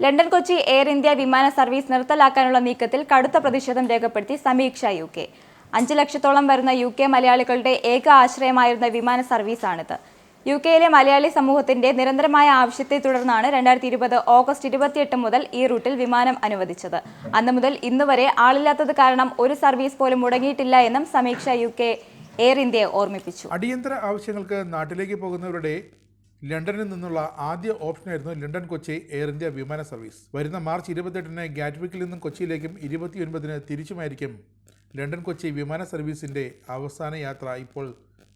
London Kochi air India വിമാന service നിർത്തലാക്കാനുള്ള നീക്കത്തിൽ കടുത്ത പ്രതിഷേധം രേഖപ്പെടുത്തി സമീക്ഷ UK. 5 ലക്ഷത്തോളം വരുന്ന UK മലയാളികളുടെ ഏക ആശ്രയമായിരുന്ന വിമാന സർവീസാണിത്. UKയിലെ മലയാളി സമൂഹത്തിന്റെ നിരന്തരമായ ആവശ്യത്തെ തുടർന്നാണ് 2020 ഓഗസ്റ്റ് 28 മുതൽ ഈ റൂട്ടിൽ വിമാനം അനുവദിച്ചത്. അന്നു മുതൽ ഇന്നുവരെ ആളില്ലാത്തത് കാരണം ഒരു സർവീസ് പോലും മുടങ്ങിയിട്ടില്ല എന്നും സമീക്ഷ UK എയർ ഇന്ത്യയെ ഓർമ്മിപ്പിച്ചു. അടിയന്തര ആവശ്യങ്ങൾക്ക് നാട്ടിലേക്ക് പോകുന്നവരുടെ ലണ്ടനിൽ നിന്നുള്ള ആദ്യ ഓപ്ഷനായിരുന്നു ലണ്ടൻ കൊച്ചി എയർ ഇന്ത്യ വിമാന സർവീസ്. വരുന്ന മാർച്ച് 28-ന് ഗാറ്റ്വിക്കിൽ നിന്നും കൊച്ചിയിലേക്കും 29-ന് തിരിച്ചുമായിരിക്കും ലണ്ടൻ കൊച്ചി വിമാന സർവീസിന്റെ അവസാന യാത്ര ഇപ്പോൾ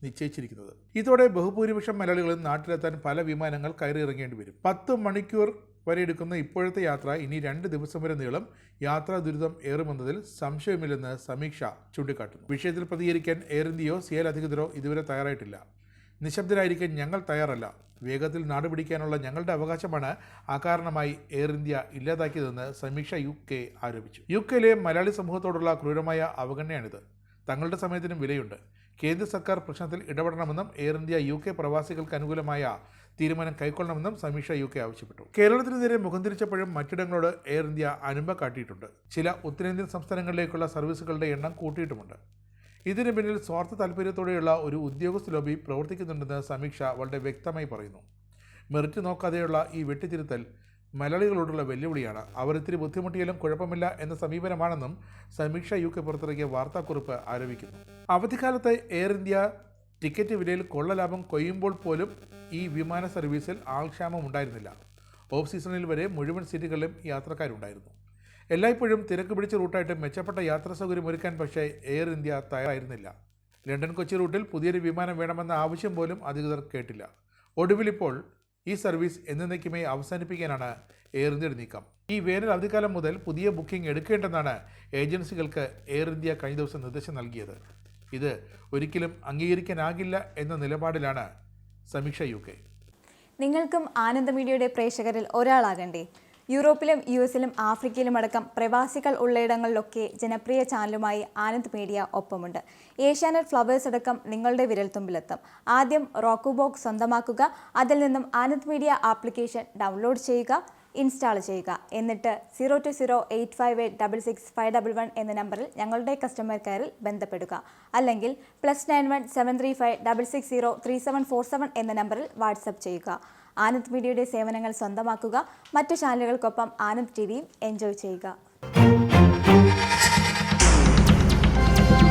നിശ്ചയിച്ചിരിക്കുന്നത്. ഇതോടെ ബഹുഭൂരിപക്ഷം മലയാളികളും നാട്ടിലെത്താൻ പല വിമാനങ്ങൾ കയറി ഇറങ്ങേണ്ടി വരും. 10 മണിക്കൂർ വരെ എടുക്കുന്ന ഇപ്പോഴത്തെ യാത്ര ഇനി 2 ദിവസം വരെ നീളം. യാത്രാ ദുരിതം ഏറുമെന്നതിൽ സംശയമില്ലെന്ന് സമീക്ഷ ചൂണ്ടിക്കാട്ടുന്നു. വിഷയത്തിൽ പ്രതികരിക്കാൻ എയർ ഇന്ത്യയോ CL അധികൃതരോ ഇതുവരെ തയ്യാറായിട്ടില്ല. നിശബ്ദരായിരിക്കാൻ ഞങ്ങൾ തയ്യാറല്ല. വേഗത്തിൽ നാടുപിടിക്കാനുള്ള ഞങ്ങളുടെ അവകാശമാണ് അകാരണമായി എയർ ഇന്ത്യ ഇല്ലാതാക്കിയതെന്ന് സമീക്ഷ UK ആരോപിച്ചു. UKയിലെ മലയാളി സമൂഹത്തോടുള്ള ക്രൂരമായ അവഗണനയാണിത്. തങ്ങളുടെ സമയത്തിനും വിലയുണ്ട്. കേന്ദ്ര സർക്കാർ പ്രശ്നത്തിൽ ഇടപെടണമെന്നും എയർ ഇന്ത്യ UK പ്രവാസികൾക്ക് അനുകൂലമായ തീരുമാനം കൈക്കൊള്ളണമെന്നും സമീക്ഷ UK ആവശ്യപ്പെട്ടു. കേരളത്തിനെതിരെ മുഖം തിരിച്ചപ്പോഴും മറ്റിടങ്ങളോട് എയർ ഇന്ത്യ അനുമ്പ കാട്ടിയിട്ടുണ്ട്. ചില ഉത്തരേന്ത്യൻ സംസ്ഥാനങ്ങളിലേക്കുള്ള സർവീസുകളുടെ എണ്ണം കൂട്ടിയിട്ടുമുണ്ട്. ഇതിന് പിന്നിൽ സ്വാർത്ഥ താല്പര്യത്തോടെയുള്ള ഒരു ഉദ്യോഗസ്ഥ ലോബി പ്രവർത്തിക്കുന്നുണ്ടെന്ന് സമീക്ഷ വളരെ വ്യക്തമായി പറയുന്നു. മെറിറ്റ് നോക്കാതെയുള്ള ഈ വെട്ടിത്തിരുത്തൽ മലയാളികളോടുള്ള വെല്ലുവിളിയാണ്. അവർ ഇത്തിരി ബുദ്ധിമുട്ടിയാലും കുഴപ്പമില്ല എന്ന സമീപനമാണെന്നും സമീക്ഷ UK പുറത്തിറക്കിയ വാർത്താക്കുറിപ്പ് ആരോപിക്കുന്നു. അവധിക്കാലത്ത് എയർ ഇന്ത്യ ടിക്കറ്റ് വിലയിൽ കൊള്ളലാഭം കൊയ്യുമ്പോൾ പോലും ഈ വിമാന സർവീസിൽ ആൾക്ഷാമം ഉണ്ടായിരുന്നില്ല. ഓഫ് സീസണിൽ വരെ മുഴുവൻ സീറ്റുകളിലും യാത്രക്കാരുണ്ടായിരുന്നു. എല്ലായ്പ്പോഴും തിരക്ക് പിടിച്ച റൂട്ടായിട്ട് മെച്ചപ്പെട്ട യാത്രാ സൗകര്യം ഒരുക്കാൻ പക്ഷേ എയർ ഇന്ത്യ തയ്യാറായിരുന്നില്ല. ലണ്ടൻ കൊച്ചി റൂട്ടിൽ പുതിയൊരു വിമാനം വേണമെന്ന ആവശ്യം പോലും അധികൃതർ കേട്ടില്ല. ഒടുവിലിപ്പോൾ ഈ സർവീസ് എന്നേക്കുമായി അവസാനിപ്പിക്കാനാണ് എയർ ഇന്ത്യയുടെ നീക്കം. ഈ വേനൽ അവധിക്കാലം മുതൽ പുതിയ ബുക്കിംഗ് എടുക്കേണ്ടെന്നാണ് ഏജൻസികൾക്ക് എയർ ഇന്ത്യ കഴിഞ്ഞ ദിവസം നിർദ്ദേശം നൽകിയത്. ഇത് ഒരിക്കലും അംഗീകരിക്കാനാകില്ല എന്ന നിലപാടിലാണ് സമീക്ഷ UK. നിങ്ങൾക്കും ആനന്ദ മീഡിയയുടെ പ്രേക്ഷകരിൽ ഒരാളാകണ്ടേ? യൂറോപ്പിലും US-ലും ആഫ്രിക്കയിലും അടക്കം പ്രവാസികൾ ഉള്ളയിടങ്ങളിലൊക്കെ ജനപ്രിയ ചാനലുമായി ആനന്ദ് മീഡിയ ഒപ്പമുണ്ട്. ഏഷ്യാനെറ്റ് ഫ്ലവേഴ്സ് അടക്കം നിങ്ങളുടെ വിരൽത്തുമ്പിലെത്തും. ആദ്യം റോക്കു ബോക്സ് സ്വന്തമാക്കുക. അതിൽ നിന്നും ആനന്ദ് മീഡിയ ആപ്ലിക്കേഷൻ ഡൗൺലോഡ് ചെയ്യുക, ഇൻസ്റ്റാൾ ചെയ്യുക. എന്നിട്ട് 02085866511 എന്ന നമ്പറിൽ ഞങ്ങളുടെ കസ്റ്റമർ കെയറിൽ ബന്ധപ്പെടുക. അല്ലെങ്കിൽ +91 735 660 3747 എന്ന നമ്പറിൽ വാട്സപ്പ് ചെയ്യുക. ആനന്ദ് മീഡിയയുടെ സേവനങ്ങൾ സ്വന്തമാക്കുക. മറ്റു ചാനലുകൾക്കൊപ്പം ആനന്ദ് TVയും എൻജോയ് ചെയ്യുക.